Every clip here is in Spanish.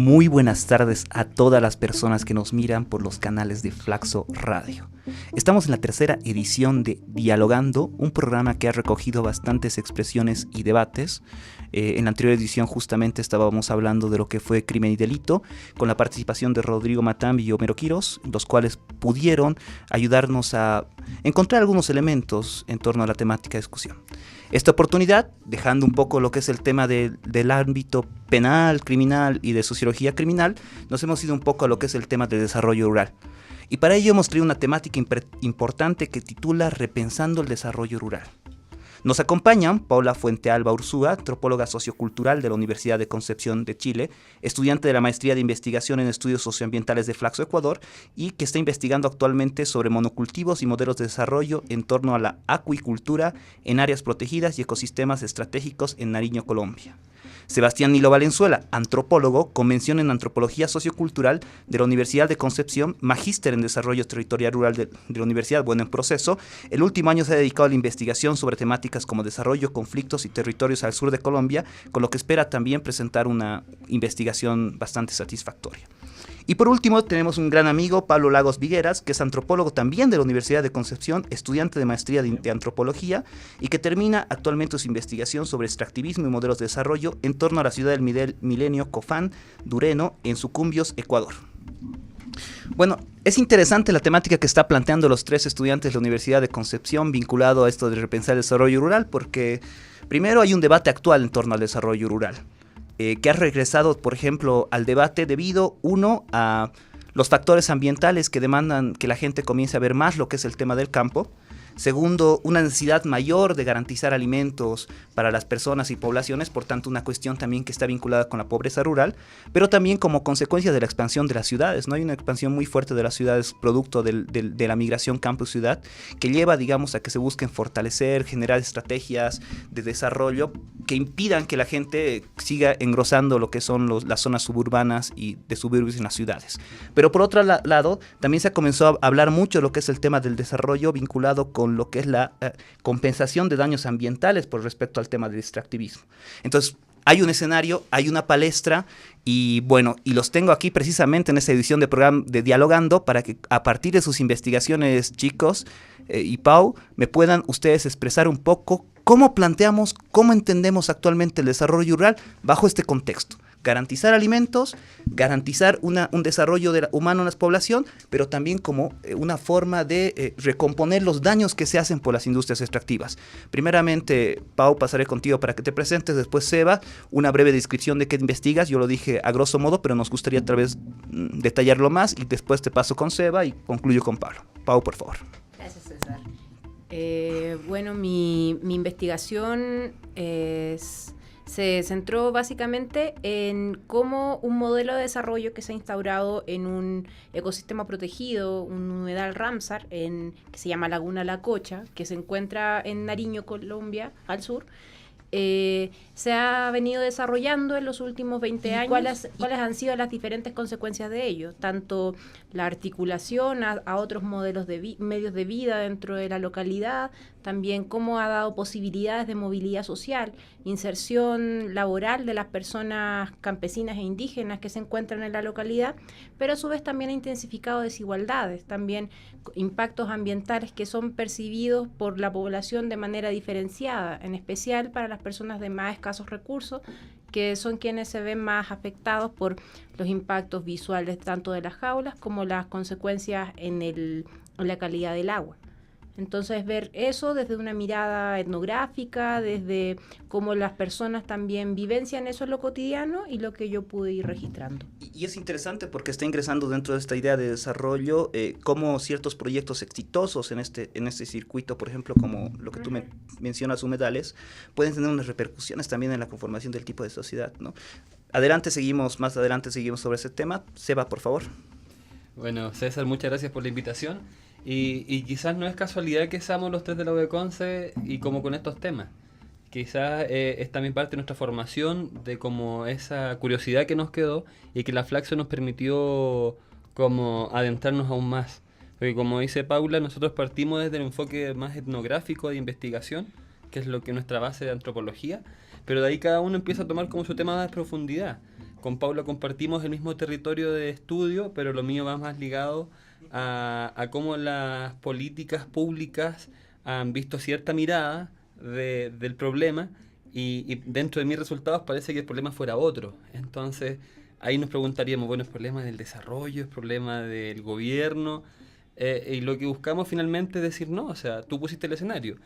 Muy buenas tardes a todas las personas que nos miran por los canales de Flaxo Radio. Estamos en la tercera edición de Dialogando, un programa que ha recogido bastantes expresiones y debates. En la anterior edición justamente estábamos hablando de lo que fue Crimen y Delito, con la participación de Rodrigo Matambi y Homero Quirós, los cuales pudieron ayudarnos a encontrar algunos elementos en torno a la temática de discusión. Esta oportunidad, dejando un poco lo que es el tema del ámbito penal, criminal y de sociología criminal, nos hemos ido un poco a lo que es el tema del desarrollo rural. Y para ello hemos traído una temática importante que titula Repensando el desarrollo rural. Nos acompañan Paula Fuentealba Urzúa, antropóloga sociocultural de la Universidad de Concepción de Chile, estudiante de la Maestría de Investigación en Estudios Socioambientales de Flaxo, Ecuador, y que está investigando actualmente sobre monocultivos y modelos de desarrollo en torno a la acuicultura en áreas protegidas y ecosistemas estratégicos en Nariño, Colombia. Sebastián Nilo Valenzuela, antropólogo, con mención en Antropología Sociocultural de la Universidad de Concepción, magíster en Desarrollo Territorial Rural de la Universidad Bueno en Proceso. El último año se ha dedicado a la investigación sobre temáticas como desarrollo, conflictos y territorios al sur de Colombia, con lo que espera también presentar una investigación bastante satisfactoria. Y por último tenemos un gran amigo, Pablo Lagos Vigueras, que es antropólogo también de la Universidad de Concepción, estudiante de maestría de antropología y que termina actualmente su investigación sobre extractivismo y modelos de desarrollo en torno a la ciudad del milenio Cofán, Dureno, en Sucumbios, Ecuador. Bueno, es interesante la temática que está planteando los tres estudiantes de la Universidad de Concepción vinculado a esto de repensar el desarrollo rural, porque primero hay un debate actual en torno al desarrollo rural. Que ha regresado, por ejemplo, al debate debido, uno, a los factores ambientales que demandan que la gente comience a ver más lo que es el tema del campo. Segundo, una necesidad mayor de garantizar alimentos para las personas y poblaciones, por tanto una cuestión también que está vinculada con la pobreza rural, pero también como consecuencia de la expansión de las ciudades, ¿no? Hay una expansión muy fuerte de las ciudades producto de la migración campo-ciudad que lleva, digamos, a que se busquen fortalecer, generar estrategias de desarrollo que impidan que la gente siga engrosando lo que son las zonas suburbanas y de suburbios en las ciudades. Pero por otro lado, también se comenzó a hablar mucho de lo que es el tema del desarrollo vinculado con lo que es la compensación de daños ambientales por respecto al tema del extractivismo. Entonces, hay un escenario, hay una palestra y bueno, y los tengo aquí precisamente en esta edición de programa de Dialogando para que a partir de sus investigaciones, chicos y Pau, me puedan ustedes expresar un poco cómo planteamos, cómo entendemos actualmente el desarrollo rural bajo este contexto. Garantizar alimentos, garantizar un desarrollo humano en la población, pero también como una forma de recomponer los daños que se hacen por las industrias extractivas. Primeramente, Pau, pasaré contigo para que te presentes, después Seba, una breve descripción de qué investigas, yo lo dije a grosso modo, pero nos gustaría tal vez detallarlo más, y después te paso con Seba y concluyo con Pablo. Pau, por favor. Gracias, César. Bueno, mi investigación se centró básicamente en cómo un modelo de desarrollo que se ha instaurado en un ecosistema protegido, un humedal Ramsar, que se llama Laguna La Cocha, que se encuentra en Nariño, Colombia, al sur, se ha venido desarrollando en los últimos 20 años. ¿Cuáles han sido las diferentes consecuencias de ello? Tanto la articulación a otros modelos de medios de vida dentro de la localidad, también cómo ha dado posibilidades de movilidad social, inserción laboral de las personas campesinas e indígenas que se encuentran en la localidad, pero a su vez también ha intensificado desigualdades, también impactos ambientales que son percibidos por la población de manera diferenciada, en especial para las personas de más escasos recursos, que son quienes se ven más afectados por los impactos visuales tanto de las jaulas como las consecuencias en la calidad del agua. Entonces, ver eso desde una mirada etnográfica, desde cómo las personas también vivencian eso en lo cotidiano y lo que yo pude ir registrando. Y es interesante porque está ingresando dentro de esta idea de desarrollo cómo ciertos proyectos exitosos en este circuito, por ejemplo, como lo que tú mencionas, humedales, pueden tener unas repercusiones también en la conformación del tipo de sociedad, ¿no? Más adelante seguimos sobre ese tema. Seba, por favor. Bueno, César, muchas gracias por la invitación. Y quizás no es casualidad que seamos los tres de la UDECONCE y como con estos temas. Quizás es también parte de nuestra formación, de como esa curiosidad que nos quedó y que la Flaxo nos permitió como adentrarnos aún más. Porque como dice Paula, nosotros partimos desde el enfoque más etnográfico de investigación, que es lo que es nuestra base de antropología, pero de ahí cada uno empieza a tomar como su tema de profundidad. con Paula compartimos el mismo territorio de estudio, pero lo mío va más ligado a cómo las políticas públicas han visto cierta mirada del problema y dentro de mis resultados parece que el problema fuera otro. Entonces ahí nos preguntaríamos, bueno, ¿es problema del desarrollo? ¿Es problema del gobierno? Y lo que buscamos finalmente es decir, no, o sea, tú pusiste el escenario.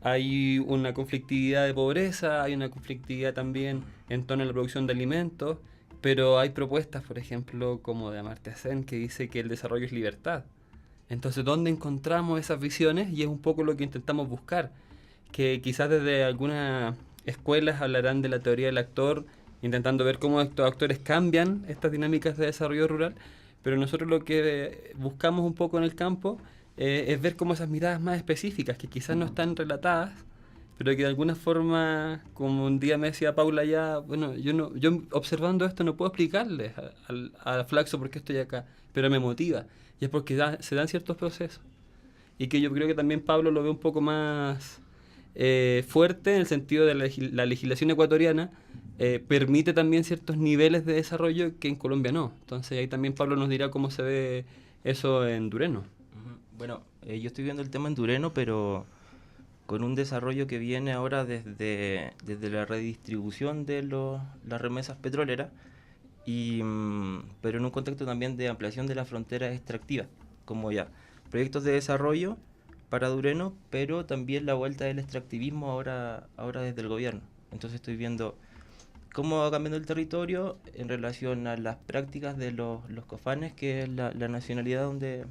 Hay una conflictividad de pobreza, hay una conflictividad también en torno a la producción de alimentos, pero hay propuestas, por ejemplo, como de Amartya Sen, que dice que el desarrollo es libertad. Entonces, ¿dónde encontramos esas visiones? Y es un poco lo que intentamos buscar, que quizás desde algunas escuelas hablarán de la teoría del actor, intentando ver cómo estos actores cambian estas dinámicas de desarrollo rural, pero nosotros lo que buscamos un poco en el campo es ver cómo esas miradas más específicas, que quizás no están relatadas, pero que de alguna forma, como un día me decía Paula ya, bueno, yo observando esto no puedo explicarles a Flaxo por qué estoy acá, pero me motiva, y es porque se dan ciertos procesos, y que yo creo que también Pablo lo ve un poco más fuerte en el sentido de la legislación ecuatoriana, permite también ciertos niveles de desarrollo que en Colombia no. Entonces ahí también Pablo nos dirá cómo se ve eso en Dureno. Bueno, yo estoy viendo el tema en Dureno, pero con un desarrollo que viene ahora desde la redistribución de las remesas petroleras, pero en un contexto también de ampliación de la frontera extractiva, como ya proyectos de desarrollo para Dureno, pero también la vuelta del extractivismo ahora desde el gobierno. Entonces estoy viendo cómo va cambiando el territorio en relación a las prácticas de los cofanes, que es la nacionalidad donde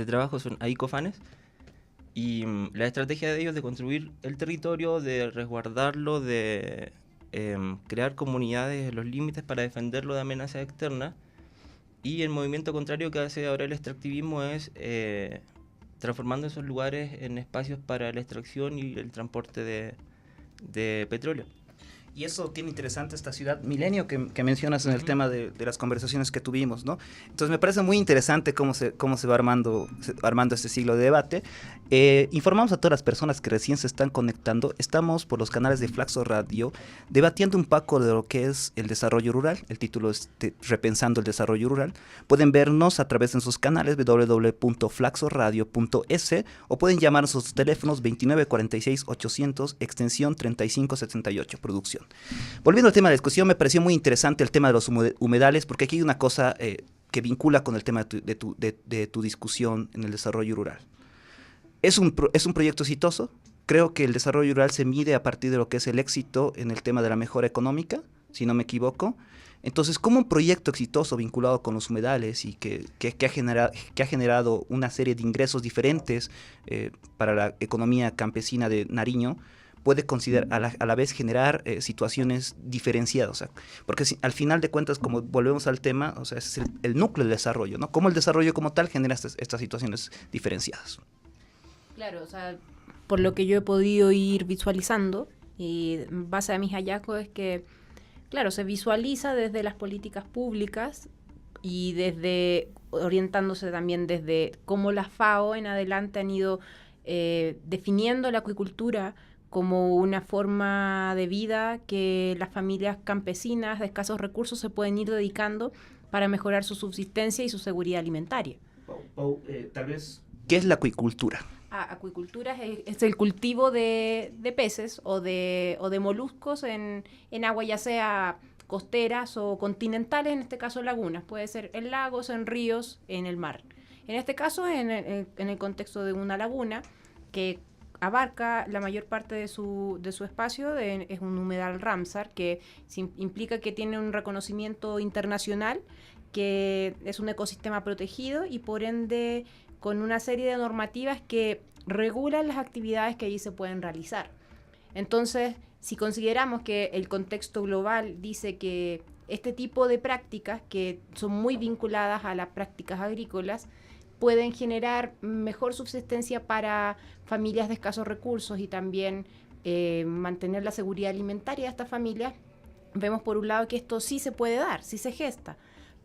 trabajo, son ahí cofanes, y la estrategia de ellos de construir el territorio, de resguardarlo, de crear comunidades en los límites para defenderlo de amenazas externas, y el movimiento contrario que hace ahora el extractivismo es transformando esos lugares en espacios para la extracción y el transporte de petróleo. Y eso tiene interesante esta ciudad Milenio que mencionas en el tema de las conversaciones que tuvimos, ¿no? Entonces me parece muy interesante cómo se va armando este siglo de debate. Informamos a todas las personas que recién se están conectando. Estamos por los canales de Flaxo Radio debatiendo un poco de lo que es el desarrollo rural. El título es Repensando el desarrollo rural. Pueden vernos a través de sus canales www.flaxoradio.es o pueden llamar a sus teléfonos 2946-800 extensión 3578 producción. Volviendo al tema de la discusión, me pareció muy interesante el tema de los humedales, porque aquí hay una cosa que vincula con el tema de tu discusión en el desarrollo rural. ¿Es un proyecto exitoso? Creo que el desarrollo rural se mide a partir de lo que es el éxito en el tema de la mejora económica, si no me equivoco. Entonces, ¿cómo un proyecto exitoso vinculado con los humedales y que ha generado una serie de ingresos diferentes para la economía campesina de Nariño, puede considerar a la vez generar situaciones diferenciadas? O sea, porque al final de cuentas, como volvemos al tema, o sea, ese es el núcleo del desarrollo, ¿no? Cómo el desarrollo como tal genera estas situaciones diferenciadas. Claro, o sea, por lo que yo he podido ir visualizando y en base a mis hallazgos es que, claro, se visualiza desde las políticas públicas y orientándose también desde cómo la FAO en adelante han ido definiendo la acuicultura como una forma de vida que las familias campesinas de escasos recursos se pueden ir dedicando para mejorar su subsistencia y su seguridad alimentaria. Tal vez, ¿qué es la acuicultura? Acuicultura es el cultivo de peces o de moluscos en agua, ya sea costeras o continentales, en este caso lagunas, puede ser en lagos, en ríos, en el mar. En este caso, en el contexto de una laguna que abarca la mayor parte de su espacio, es un humedal Ramsar, que implica que tiene un reconocimiento internacional, que es un ecosistema protegido y por ende con una serie de normativas que regulan las actividades que allí se pueden realizar. Entonces, si consideramos que el contexto global dice que este tipo de prácticas, que son muy vinculadas a las prácticas agrícolas, pueden generar mejor subsistencia para familias de escasos recursos y también mantener la seguridad alimentaria de estas familias, vemos por un lado que esto sí se puede dar, sí se gesta,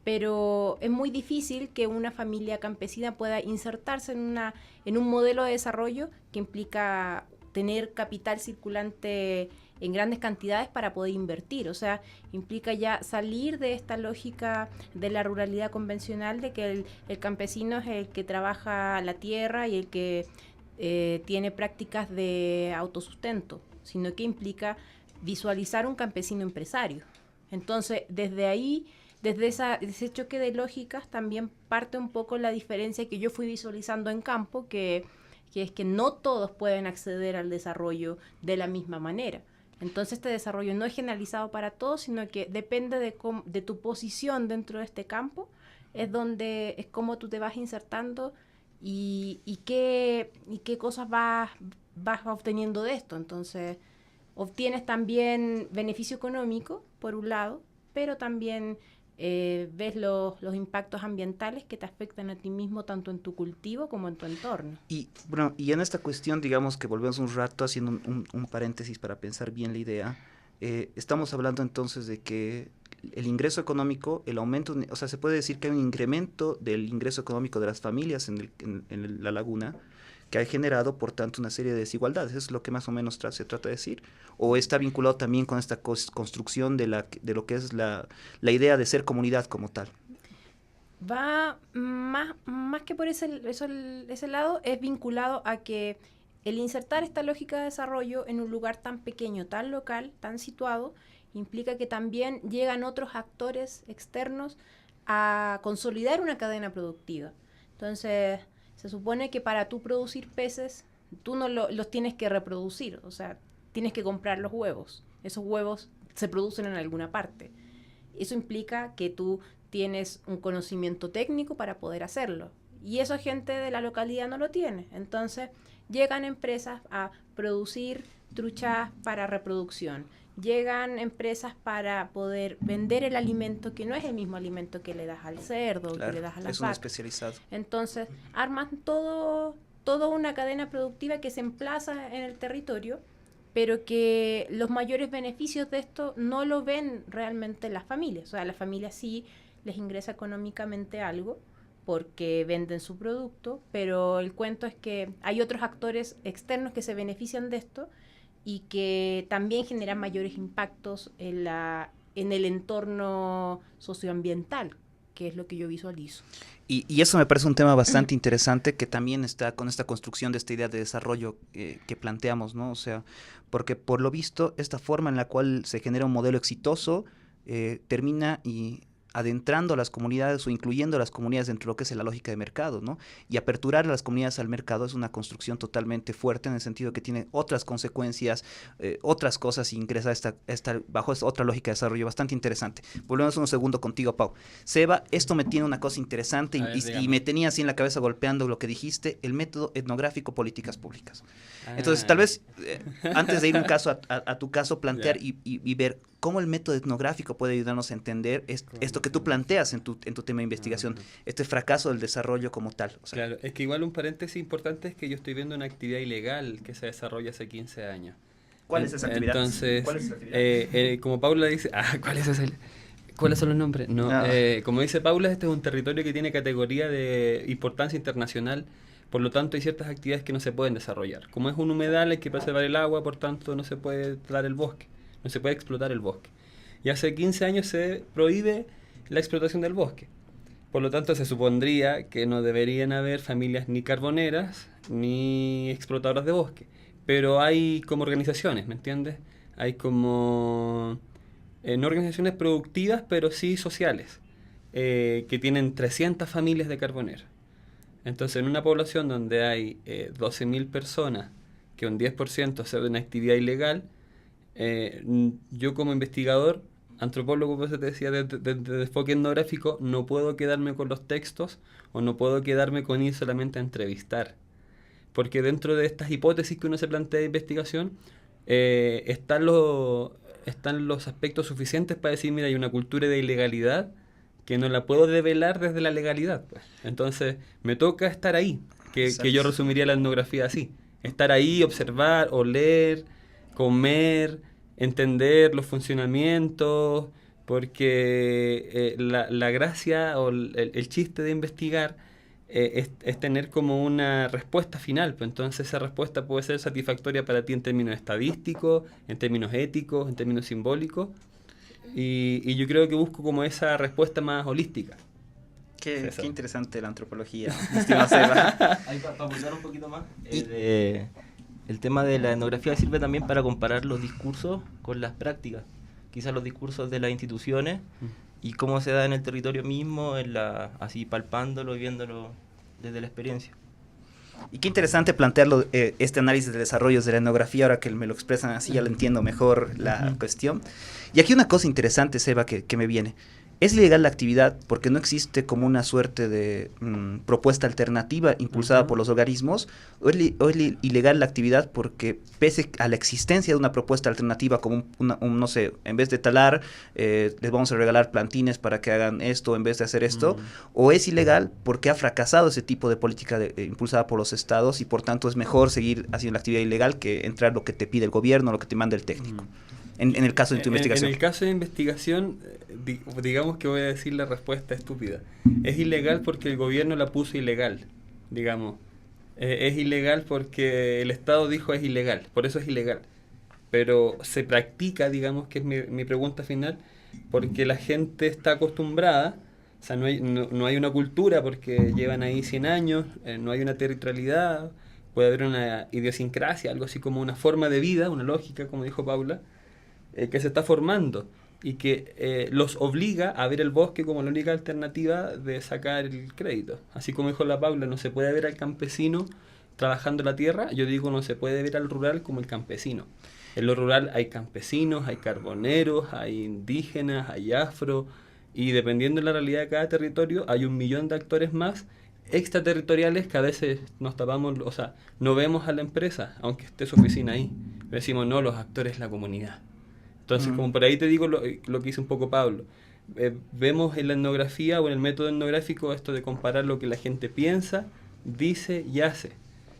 pero es muy difícil que una familia campesina pueda insertarse en un modelo de desarrollo que implica tener capital circulante en grandes cantidades para poder invertir. O sea, implica ya salir de esta lógica de la ruralidad convencional, de que el campesino es el que trabaja la tierra y el que tiene prácticas de autosustento, sino que implica visualizar un campesino empresario. Entonces, desde ahí, desde ese choque de lógicas, también parte un poco la diferencia que yo fui visualizando en campo, que es que no todos pueden acceder al desarrollo de la misma manera. Entonces, este desarrollo no es generalizado para todos, sino que depende de tu posición dentro de este campo, es cómo tú te vas insertando y qué cosas vas obteniendo de esto. Entonces, obtienes también beneficio económico, por un lado, pero también ves los impactos ambientales que te afectan a ti mismo, tanto en tu cultivo como en tu entorno. Y bueno, y en esta cuestión, digamos que volvemos un rato haciendo un paréntesis para pensar bien la idea. Estamos hablando entonces de que el ingreso económico, el aumento, o sea, se puede decir que hay un incremento del ingreso económico de las familias en la laguna, que ha generado, por tanto, una serie de desigualdades. ¿Eso es lo que más o menos se trata de decir? ¿O está vinculado también con esta construcción de lo que es la idea de ser comunidad como tal? Va más que por ese lado, es vinculado a que el insertar esta lógica de desarrollo en un lugar tan pequeño, tan local, tan situado, implica que también llegan otros actores externos a consolidar una cadena productiva. Entonces, se supone que para tú producir peces, tú no los tienes que reproducir, o sea, tienes que comprar los huevos. Esos huevos se producen en alguna parte. Eso implica que tú tienes un conocimiento técnico para poder hacerlo. Y eso gente de la localidad no lo tiene. Entonces, llegan empresas a producir truchas para reproducción. Llegan empresas para poder vender el alimento, que no es el mismo alimento que le das al cerdo, claro, que le das a las es un vacas. especializado. Entonces, arman toda una cadena productiva que se emplaza en el territorio, pero que los mayores beneficios de esto no lo ven realmente las familias. O sea, a las familias sí les ingresa económicamente algo porque venden su producto, pero el cuento es que hay otros actores externos que se benefician de esto y que también generan mayores impactos en el entorno socioambiental, que es lo que yo visualizo. Y eso me parece un tema bastante interesante que también está con esta construcción de esta idea de desarrollo que planteamos, ¿no? O sea, porque por lo visto esta forma en la cual se genera un modelo exitoso termina adentrando a las comunidades o incluyendo a las comunidades dentro de lo que es la lógica de mercado, ¿no? Y aperturar a las comunidades al mercado es una construcción totalmente fuerte en el sentido que tiene otras consecuencias, otras cosas y ingresa bajo esta otra lógica de desarrollo bastante interesante. Volvemos un segundo contigo, Pau. Seba, esto me tiene una cosa interesante y me tenía así en la cabeza golpeando lo que dijiste, el método etnográfico políticas públicas. Entonces, tal vez, antes de ir a tu caso, plantear y ver cómo el método etnográfico puede ayudarnos a entender esto que tú planteas en tu tema de investigación, este fracaso del desarrollo como tal. O sea, claro, es que igual un paréntesis importante es que yo estoy viendo una actividad ilegal que se desarrolla hace 15 años. ¿Cuál es esa actividad? Entonces, ¿Cuál es esa actividad? como Paula dice, ¿cuáles son los nombres? No, como dice Paula, este es un territorio que tiene categoría de importancia internacional, por lo tanto hay ciertas actividades que no se pueden desarrollar. Como es un humedal, hay que preservar el agua, por tanto no se puede talar el bosque. No se puede explotar el bosque. Y hace 15 años se prohíbe la explotación del bosque. Por lo tanto, se supondría que no deberían haber familias ni carboneras ni explotadoras de bosque. Pero hay como organizaciones, ¿me entiendes? Hay como no organizaciones productivas, pero sí sociales, que tienen 300 familias de carboneras. Entonces, en una población donde hay 12.000 personas, que un 10% hace una actividad ilegal, yo como investigador, antropólogo, pues te decía, de enfoque etnográfico, no puedo quedarme con los textos o no puedo quedarme con ir solamente a entrevistar. Porque dentro de estas hipótesis que uno se plantea de investigación, están los aspectos suficientes para decir, mira, hay una cultura de ilegalidad que no la puedo develar desde la legalidad. Pues. Entonces, me toca estar ahí, que yo resumiría la etnografía así. Estar ahí, observar, oler, comer, entender los funcionamientos, porque la gracia o el chiste de investigar es tener como una respuesta final. Pues entonces esa respuesta puede ser satisfactoria para ti en términos estadísticos, en términos éticos, en términos simbólicos. Y yo creo que busco como esa respuesta más holística. Qué interesante la antropología, mi estimado Seba. Ahí para apuntar un poquito más, el tema de la etnografía sirve también para comparar los discursos con las prácticas. Quizás los discursos de las instituciones y cómo se da en el territorio mismo, así palpándolo y viéndolo desde la experiencia. Y qué interesante plantearlo, este análisis de desarrollos de la etnografía, ahora que me lo expresan así, ya lo entiendo mejor la cuestión. Y aquí una cosa interesante, Seba, que me viene. ¿Es ilegal la actividad porque no existe como una suerte de propuesta alternativa impulsada por los organismos? ¿O es ilegal la actividad porque pese a la existencia de una propuesta alternativa como no sé, en vez de talar, les vamos a regalar plantines para que hagan esto en vez de hacer esto? ¿O es ilegal porque ha fracasado ese tipo de política impulsada por los estados y por tanto es mejor seguir haciendo la actividad ilegal que entrar lo que te pide el gobierno, lo que te manda el técnico? En el caso de tu investigación. En el caso de investigación, digamos que voy a decir la respuesta estúpida. Es ilegal porque el gobierno la puso ilegal, digamos. Es ilegal porque el Estado dijo es ilegal, por eso es ilegal. Pero se practica, digamos, que es mi pregunta final, porque la gente está acostumbrada, o sea, no hay una cultura porque llevan ahí 100 años, no hay una territorialidad, puede haber una idiosincrasia, algo así como una forma de vida, una lógica, como dijo Paula, que se está formando y que los obliga a ver el bosque como la única alternativa de sacar el crédito. Así como dijo la Paula, no se puede ver al campesino trabajando la tierra, yo digo no se puede ver al rural como el campesino. En lo rural hay campesinos, hay carboneros, hay indígenas, hay afro, y dependiendo de la realidad de cada territorio hay 1 millón de actores más extraterritoriales que a veces nos tapamos, o sea, no vemos a la empresa, aunque esté su oficina ahí. Decimos, no, los actores es la comunidad. Entonces, como por ahí te digo lo que hizo un poco Pablo, vemos en la etnografía o en el método etnográfico esto de comparar lo que la gente piensa, dice y hace.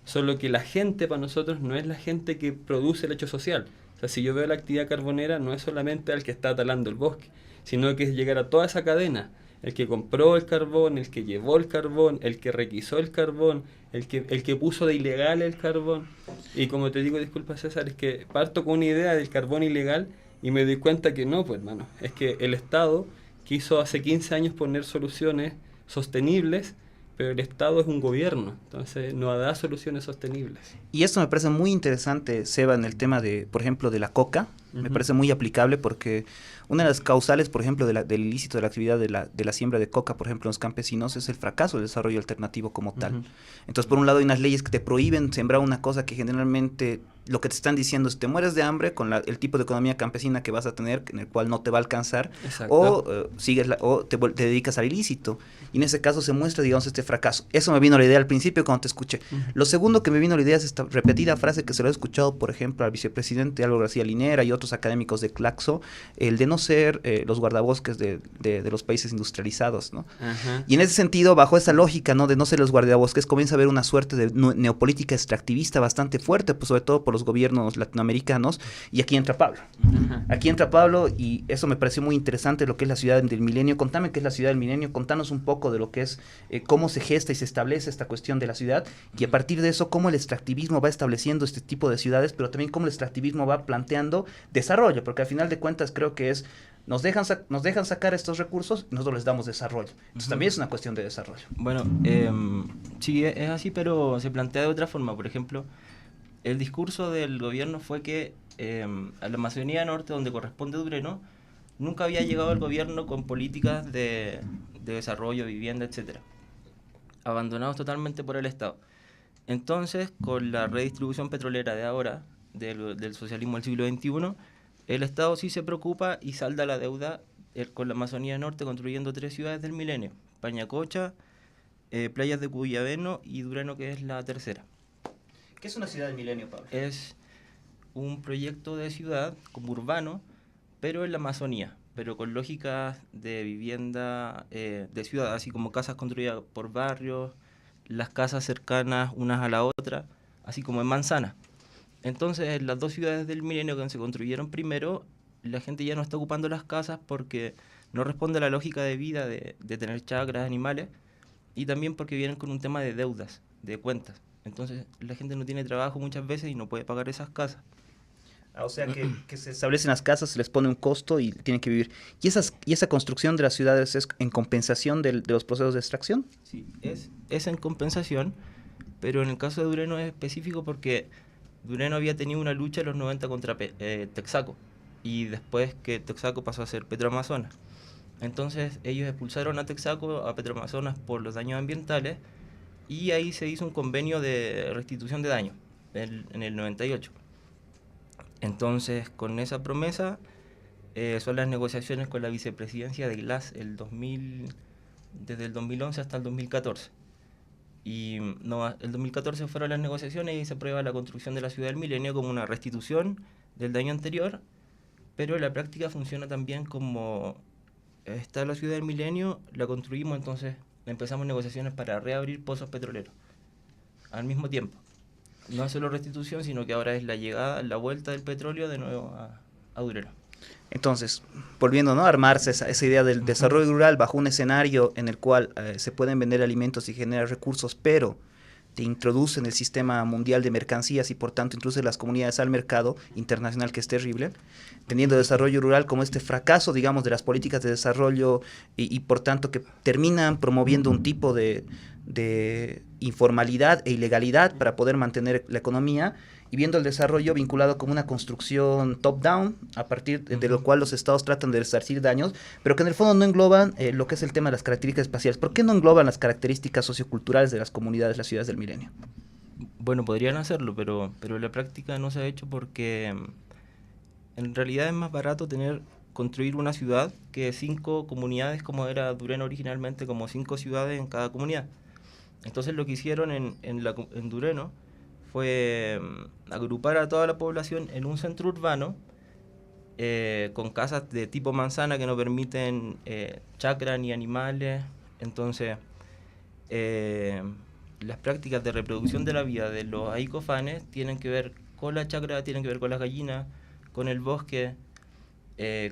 Solo que la gente para nosotros no es la gente que produce el hecho social. O sea, si yo veo la actividad carbonera, no es solamente al que está talando el bosque, sino que es llegar a toda esa cadena. El que compró el carbón, el que llevó el carbón, el que requisó el carbón, el que puso de ilegal el carbón. Y como te digo, disculpa César, es que parto con una idea del carbón ilegal y me doy cuenta que no, pues hermano, es que el Estado quiso hace 15 años poner soluciones sostenibles, pero el Estado es un gobierno, entonces no da soluciones sostenibles. Y esto me parece muy interesante, Seba, en el tema de, por ejemplo, de la coca. Me parece muy aplicable porque una de las causales, por ejemplo, del ilícito de la actividad de la siembra de coca, por ejemplo, en los campesinos, es el fracaso del desarrollo alternativo como tal. Entonces, por un lado, hay unas leyes que te prohíben sembrar una cosa que generalmente lo que te están diciendo es te mueres de hambre con el tipo de economía campesina que vas a tener, en el cual no te va a alcanzar, o te dedicas al ilícito. Y en ese caso se muestra, digamos, este fracaso. Eso me vino a la idea al principio cuando te escuché. Lo segundo que me vino a la idea es esta repetida frase que se lo he escuchado, por ejemplo, al vicepresidente Álvaro García Linera y otros académicos de Claxo, el de no ser los guardabosques de los países industrializados, ¿no? Y en ese sentido, bajo esa lógica, ¿no?, de no ser los guardabosques, comienza a haber una suerte de neopolítica extractivista bastante fuerte, pues sobre todo por los gobiernos latinoamericanos, y aquí entra Pablo. Aquí entra Pablo y eso me pareció muy interesante, lo que es la ciudad del milenio. Contame qué es la ciudad del milenio, contanos un poco de lo que es, cómo se gesta y se establece esta cuestión de la ciudad, y a partir de eso, cómo el extractivismo va estableciendo este tipo de ciudades, pero también cómo el extractivismo va planteando desarrollo, porque al final de cuentas creo que es, nos dejan sacar estos recursos y nosotros les damos desarrollo. Entonces también es una cuestión de desarrollo. Bueno, sí, es así, pero se plantea de otra forma. Por ejemplo, el discurso del gobierno fue que a la Amazonía Norte, donde corresponde Dureno, nunca había llegado el gobierno con políticas de desarrollo, vivienda, etcétera, abandonados totalmente por el Estado. Entonces, con la redistribución petrolera de ahora, del socialismo del siglo XXI, el Estado sí se preocupa y salda la deuda con la Amazonía Norte, construyendo 3 ciudades del milenio: Pañacocha, Playas de Cuyabeno y Dureno, que es la tercera. ¿Qué es una ciudad del milenio, Pablo? Es un proyecto de ciudad como urbano, pero en la Amazonía, pero con lógicas de vivienda de ciudad, así como casas construidas por barrios, las casas cercanas unas a la otra, así como en manzana. Entonces, en las 2 ciudades del milenio que se construyeron primero, la gente ya no está ocupando las casas porque no responde a la lógica de vida de tener chacras, animales, y también porque vienen con un tema de deudas, de cuentas. Entonces la gente no tiene trabajo muchas veces y no puede pagar esas casas. O sea que se establecen las casas, se les pone un costo y tienen que vivir. ¿Y esa construcción de las ciudades es en compensación de los procesos de extracción? Sí, es en compensación, pero en el caso de Dureno es específico porque Dureno había tenido una lucha en los 90 contra Texaco, y después que Texaco pasó a ser Petroamazonas. Entonces ellos expulsaron a Texaco, a Petroamazonas, por los daños ambientales, y ahí se hizo un convenio de restitución de daños en el 98. Entonces, con esa promesa, son las negociaciones con la vicepresidencia de Glass desde el 2011 hasta el 2014. Y no, el 2014 fueron las negociaciones y se aprueba la construcción de la Ciudad del Milenio como una restitución del daño anterior, pero en la práctica funciona también como está la Ciudad del Milenio, la construimos, entonces empezamos negociaciones para reabrir pozos petroleros al mismo tiempo. No es solo restitución, sino que ahora es la llegada, la vuelta del petróleo de nuevo a Dureno. Entonces, volviendo, ¿no?, a armarse esa idea del desarrollo rural bajo un escenario en el cual se pueden vender alimentos y generar recursos, pero te introducen el sistema mundial de mercancías y por tanto introduce las comunidades al mercado internacional, que es terrible, teniendo desarrollo rural como este fracaso, digamos, de las políticas de desarrollo y por tanto que terminan promoviendo un tipo de informalidad e ilegalidad para poder mantener la economía, y viendo el desarrollo vinculado como una construcción top-down, a partir de lo cual los estados tratan de resarcir daños, pero que en el fondo no engloban lo que es el tema de las características espaciales. ¿Por qué no engloban las características socioculturales de las comunidades, las ciudades del milenio? Bueno, podrían hacerlo, pero en la práctica no se ha hecho porque en realidad es más barato construir una ciudad que 5 comunidades, como era Dureno originalmente, como 5 ciudades en cada comunidad. Entonces lo que hicieron en Dureno fue agrupar a toda la población en un centro urbano, con casas de tipo manzana que no permiten chacra ni animales. Entonces las prácticas de reproducción de la vida de los aicofanes tienen que ver con la chacra, tienen que ver con las gallinas, con el bosque,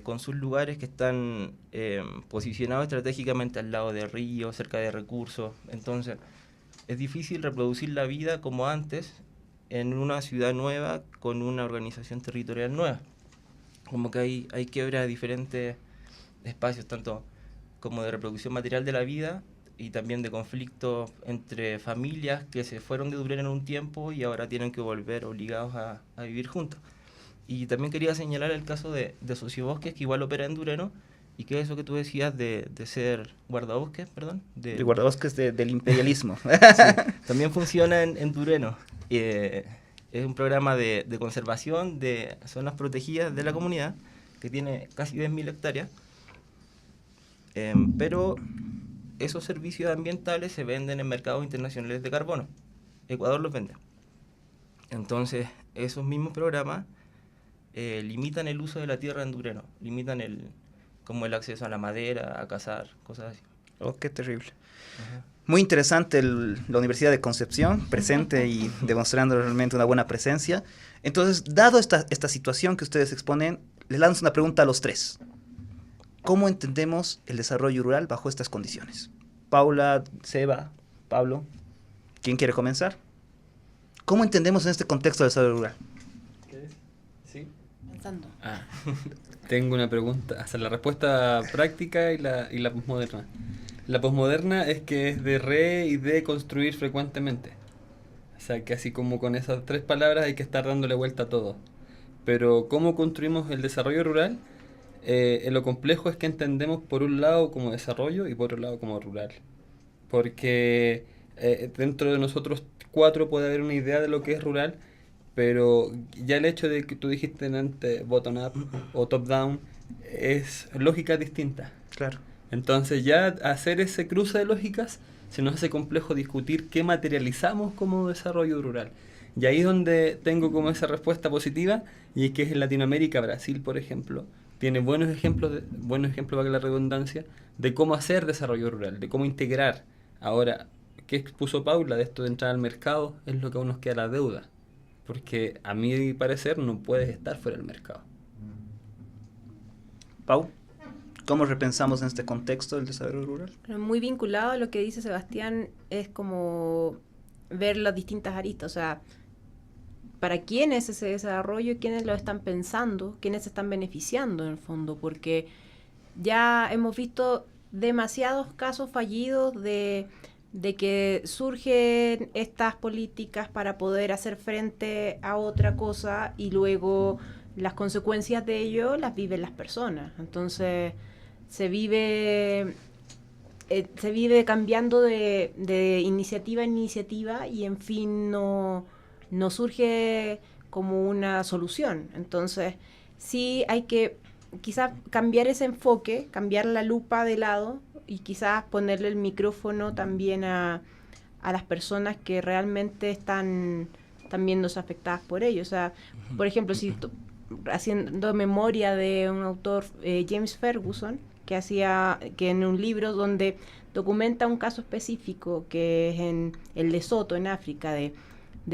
con sus lugares que están posicionados estratégicamente al lado de ríos, cerca de recursos. Entonces es difícil reproducir la vida como antes en una ciudad nueva con una organización territorial nueva. Como que hay quiebra de diferentes espacios, tanto como de reproducción material de la vida y también de conflictos entre familias que se fueron de Dureno en un tiempo y ahora tienen que volver obligados a vivir juntos. Y también quería señalar el caso de Sociobosques, que igual opera en Dureno, y que eso que tú decías de ser guardabosques, perdón. El guardabosques del imperialismo. Sí, también funciona en Dureno. Es un programa de conservación de zonas protegidas de la comunidad, que tiene casi 10.000 hectáreas, pero esos servicios ambientales se venden en mercados internacionales de carbono. Ecuador los vende. Entonces, esos mismos programas limitan el uso de la tierra en Dureno, limitan como el acceso a la madera, a cazar, cosas así. Oh, qué terrible. Ajá. Muy interesante la Universidad de Concepción, presente y demostrando realmente una buena presencia. Entonces, dado esta situación que ustedes exponen, les lanzo una pregunta a los tres. ¿Cómo entendemos el desarrollo rural bajo estas condiciones? Paula, Seba, Pablo, ¿quién quiere comenzar? ¿Cómo entendemos en este contexto el desarrollo rural? ¿Sí? Pensando. Tengo una pregunta, la respuesta práctica y la posmoderna. La posmoderna es que es de y de construir frecuentemente. O sea, que así como con esas 3 palabras hay que estar dándole vuelta a todo. Pero ¿cómo construimos el desarrollo rural? Lo complejo es que entendemos por un lado como desarrollo y por otro lado como rural. Porque dentro de nosotros 4 puede haber una idea de lo que es rural, pero ya el hecho de que tú dijiste antes bottom-up o top-down es lógica distinta. Claro. Entonces ya hacer ese cruce de lógicas se nos hace complejo discutir qué materializamos como desarrollo rural. Y ahí es donde tengo como esa respuesta positiva, y es que es en Latinoamérica. Brasil, por ejemplo, tiene buenos ejemplos, valga la redundancia, de cómo hacer desarrollo rural, de cómo integrar. Ahora, ¿qué expuso Paula de esto de entrar al mercado? Es lo que aún nos queda la deuda. Porque a mi parecer no puedes estar fuera del mercado. Pau, ¿Cómo repensamos en este contexto el desarrollo rural? Muy vinculado a lo que dice Sebastián, es como ver las distintas aristas, o sea, para quién es ese desarrollo, quiénes lo están pensando, quiénes se están beneficiando en el fondo, porque ya hemos visto demasiados casos fallidos de que surgen estas políticas para poder hacer frente a otra cosa y luego las consecuencias de ello las viven las personas. Entonces se vive cambiando de iniciativa en iniciativa y en fin no surge como una solución. Entonces sí hay que quizás cambiar ese enfoque, cambiar la lupa de lado y quizás ponerle el micrófono también a las personas que realmente están viéndose afectadas por ello. O sea, por ejemplo, si haciendo memoria de un autor, James Ferguson, que en un libro donde documenta un caso específico que es en el Lesoto, en África, de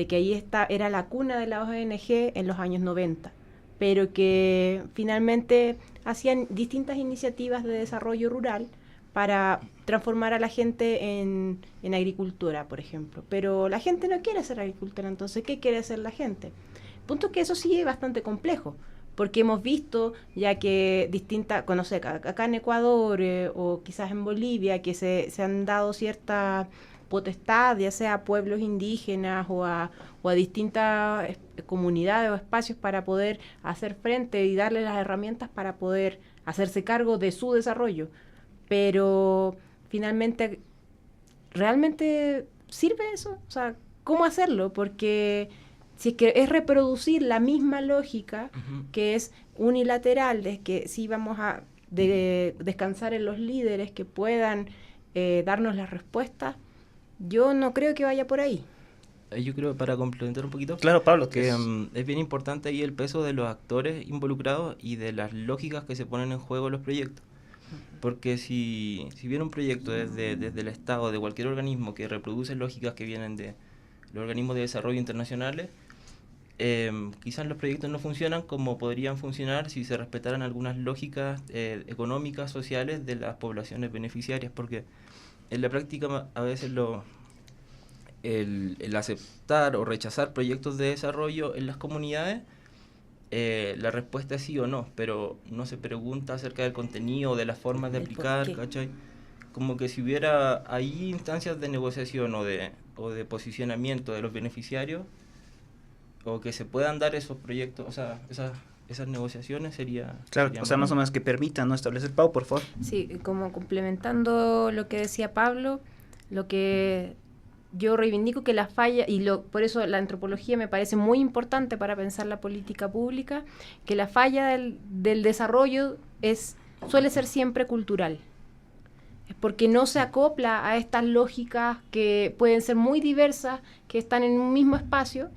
que ahí era la cuna de la ONG en los años 90, pero que finalmente hacían distintas iniciativas de desarrollo rural para transformar a la gente en agricultura, por ejemplo. Pero la gente no quiere ser agricultora, entonces, ¿qué quiere hacer la gente? Punto que eso sí es bastante complejo, porque hemos visto ya que no sé, acá en Ecuador o quizás en Bolivia, que se han dado cierta potestad, ya sea a pueblos indígenas o a distintas comunidades o espacios para poder hacer frente y darle las herramientas para poder hacerse cargo de su desarrollo. Pero finalmente, ¿realmente sirve eso? O sea, ¿cómo hacerlo? Porque si es que es reproducir la misma lógica que es unilateral, de que sí vamos a descansar en los líderes que puedan darnos las respuestas, yo no creo que vaya por ahí. Yo creo, para complementar un poquito, Claro, Pablo, que es bien importante ahí el peso de los actores involucrados y de las lógicas que se ponen en juego en los proyectos. Porque si viene un proyecto desde el Estado, de cualquier organismo que reproduce lógicas que vienen de los organismos de desarrollo internacionales, quizás los proyectos no funcionan como podrían funcionar si se respetaran algunas lógicas económicas, sociales de las poblaciones beneficiarias, porque en la práctica a veces el aceptar o rechazar proyectos de desarrollo en las comunidades, la respuesta es sí o no, pero no se pregunta acerca del contenido o de las formas de aplicar, ¿cachai? Como que si hubiera ahí instancias de negociación o de posicionamiento de los beneficiarios, o que se puedan dar esos proyectos, o sea, esas negociaciones sería... Claro, sería o sea, más o menos que permitan no establecer. Pau, por favor. Sí, como complementando lo que decía Pablo, lo que yo reivindico que la falla, por eso la antropología me parece muy importante para pensar la política pública, que la falla del desarrollo suele ser siempre cultural. Es porque no se acopla a estas lógicas que pueden ser muy diversas, que están en un mismo espacio,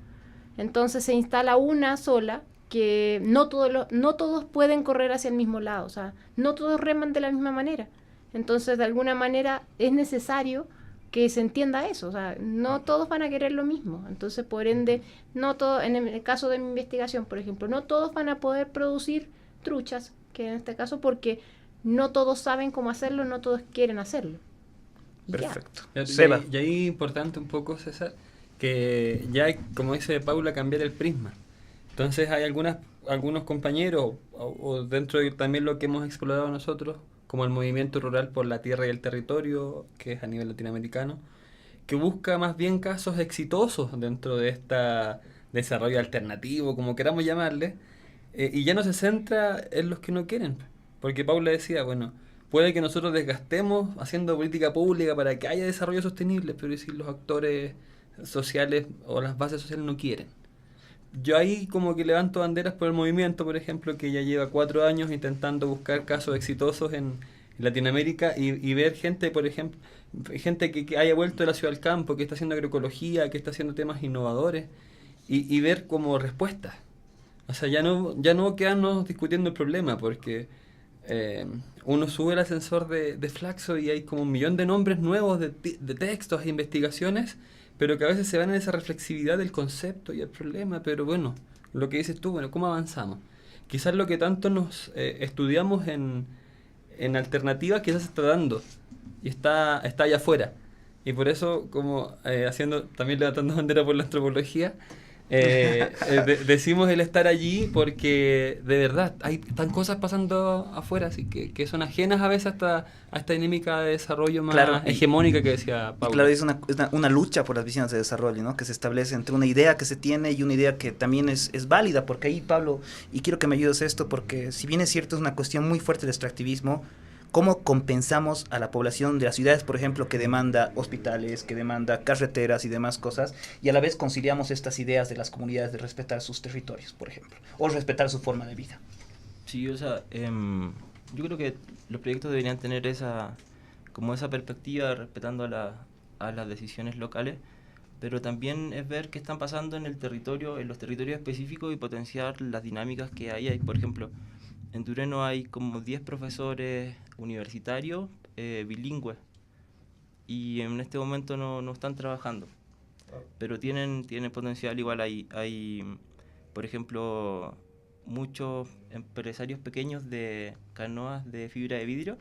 entonces se instala una sola, que no todos pueden correr hacia el mismo lado, o sea, no todos reman de la misma manera. Entonces, de alguna manera, es necesario que se entienda eso, o sea, no todos van a querer lo mismo. Entonces, por ende, no todo, en el caso de mi investigación, por ejemplo, no todos van a poder producir truchas, que en este caso, porque no todos saben cómo hacerlo, no todos quieren hacerlo. Perfecto. Seba. Y ahí importante un poco, César, que ya hay, como dice Paula, cambiar el prisma. Entonces hay algunos compañeros, o dentro de también lo que hemos explorado nosotros, como el movimiento rural por la tierra y el territorio, que es a nivel latinoamericano, que busca más bien casos exitosos dentro de este desarrollo alternativo, como queramos llamarle, y ya no se centra en los que no quieren. Porque Paula decía, bueno, puede que nosotros desgastemos haciendo política pública para que haya desarrollo sostenible, pero si los actores sociales o las bases sociales no quieren. Yo ahí como que levanto banderas por el movimiento, por ejemplo, que ya lleva 4 años intentando buscar casos exitosos en Latinoamérica y ver gente, por ejemplo, gente que haya vuelto de la ciudad al campo, que está haciendo agroecología, que está haciendo temas innovadores y ver como respuestas. O sea, ya no quedarnos discutiendo el problema, porque uno sube el ascensor de Flaxo y hay como 1 millón de nombres nuevos de textos e investigaciones, pero que a veces se van en esa reflexividad del concepto y el problema. Pero bueno, lo que dices tú, bueno, ¿cómo avanzamos? Quizás lo que tanto nos estudiamos en en alternativas quizás se está dando y está allá afuera. Y por eso, como también levantando bandera por la antropología, decimos el estar allí porque de verdad están cosas pasando afuera, así que son ajenas a veces a esta dinámica de desarrollo más hegemónica que decía Pablo. Claro, es una lucha por las visiones de desarrollo, ¿no? Que se establece entre una idea que se tiene y una idea que también es válida, porque ahí, Pablo, y quiero que me ayudes a esto, porque si bien es cierto, es una cuestión muy fuerte el extractivismo. ¿Cómo compensamos a la población de las ciudades, por ejemplo, que demanda hospitales, que demanda carreteras y demás cosas, y a la vez conciliamos estas ideas de las comunidades de respetar sus territorios, por ejemplo, o respetar su forma de vida? Sí, o sea, yo creo que los proyectos deberían tener esa perspectiva respetando a las decisiones locales, pero también es ver qué están pasando en el territorio, en los territorios específicos y potenciar las dinámicas que hay. Por ejemplo, en Dureno hay como 10 profesores universitarios bilingües y en este momento no están trabajando, pero tienen potencial. Igual hay, por ejemplo, muchos empresarios pequeños de canoas de fibra de vidrio,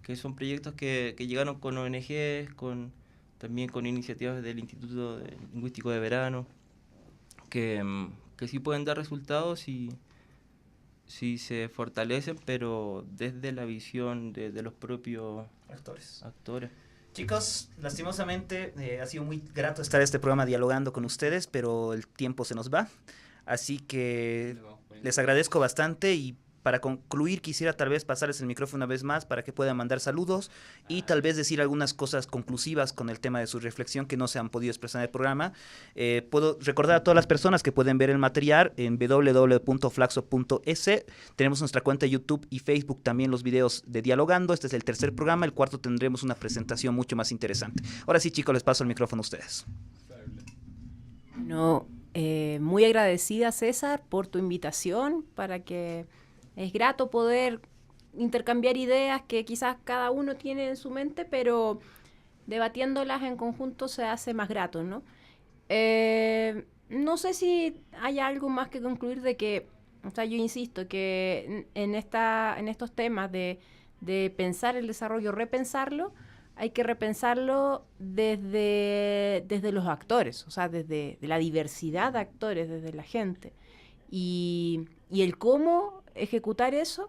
que son proyectos que llegaron con ONGs, también con iniciativas del Instituto Lingüístico de Verano, que sí pueden dar resultados si se fortalecen, pero desde la visión de los propios actores. Chicos, lastimosamente ha sido muy grato estar en este programa dialogando con ustedes, pero el tiempo se nos va, así que les agradezco bastante y para concluir quisiera tal vez pasarles el micrófono una vez más para que puedan mandar saludos y tal vez decir algunas cosas conclusivas con el tema de su reflexión que no se han podido expresar en el programa. Puedo recordar a todas las personas que pueden ver el material en www.flaxo.es. Tenemos nuestra cuenta de YouTube y Facebook también los videos de Dialogando. Este es el tercer programa, el cuarto tendremos una presentación mucho más interesante. Ahora sí, chicos, les paso el micrófono a ustedes. No, muy agradecida, César, por tu invitación, para que es grato poder intercambiar ideas que quizás cada uno tiene en su mente, pero debatiéndolas en conjunto se hace más grato, ¿no? No sé si hay algo más que concluir de que, o sea, yo insisto que en estos temas de pensar el desarrollo, repensarlo, hay que repensarlo desde los actores, o sea, desde la diversidad de actores, desde la gente. Y el cómo ejecutar eso,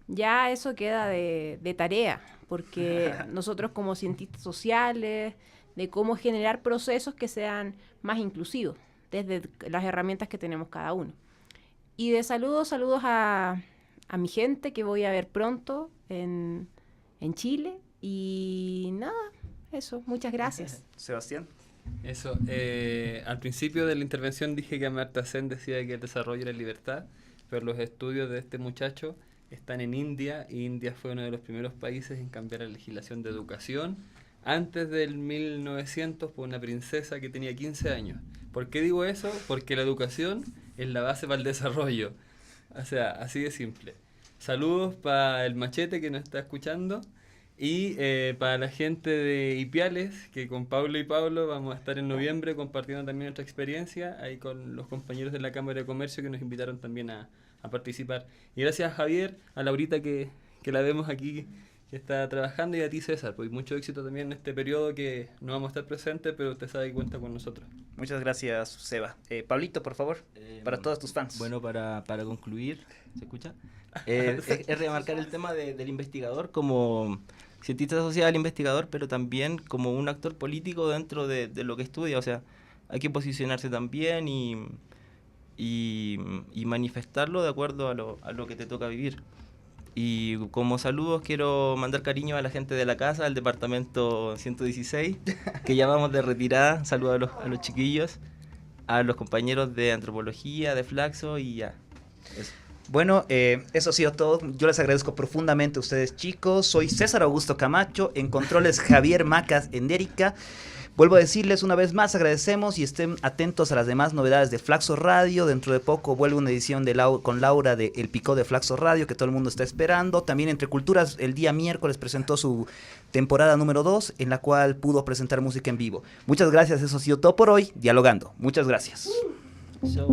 ya eso queda de tarea, porque nosotros como cientistas sociales, de cómo generar procesos que sean más inclusivos, desde las herramientas que tenemos cada uno. Y de saludos a mi gente que voy a ver pronto en Chile, y nada, eso, muchas gracias. Sebastián. Eso, al principio de la intervención dije que Amartya Sen decía que el desarrollo era libertad, pero los estudios de este muchacho están en India, y India fue uno de los primeros países en cambiar la legislación de educación antes del 1900 por una princesa que tenía 15 años. ¿Por qué digo eso? Porque la educación es la base para el desarrollo. O sea, así de simple. Saludos para el Machete que nos está escuchando. Y para la gente de Ipiales, que con Pablo y Pablo vamos a estar en noviembre compartiendo también nuestra experiencia, ahí con los compañeros de la Cámara de Comercio que nos invitaron también a participar. Y gracias a Javier, a Laurita que la vemos aquí, que está trabajando, y a ti, César, pues mucho éxito también en este periodo que no vamos a estar presentes, pero usted sabe que cuenta con nosotros. Muchas gracias, Seba. Pablito, por favor, para todos tus fans. Bueno, para concluir, ¿se escucha? Es remarcar el tema del investigador como cientista social, investigador, pero también como un actor político dentro de lo que estudia. O sea, hay que posicionarse también y manifestarlo de acuerdo a lo que te toca vivir. Y como saludos quiero mandar cariño a la gente de la casa, al departamento 116, que ya vamos de retirada. Saludos a los chiquillos, a los compañeros de antropología, de Flaxo, y ya. Eso. Bueno, eso ha sido todo. Yo les agradezco profundamente a ustedes, chicos. Soy César Augusto Camacho, en controles Javier Macas Endérica. Vuelvo a decirles una vez más, agradecemos y estén atentos a las demás novedades de Flaxo Radio. Dentro de poco vuelve una edición con Laura de El Picó de Flaxo Radio, que todo el mundo está esperando. También Entre Culturas el día miércoles presentó su temporada número 2, en la cual pudo presentar música en vivo. Muchas gracias, eso ha sido todo por hoy. Dialogando. Muchas gracias. Gracias.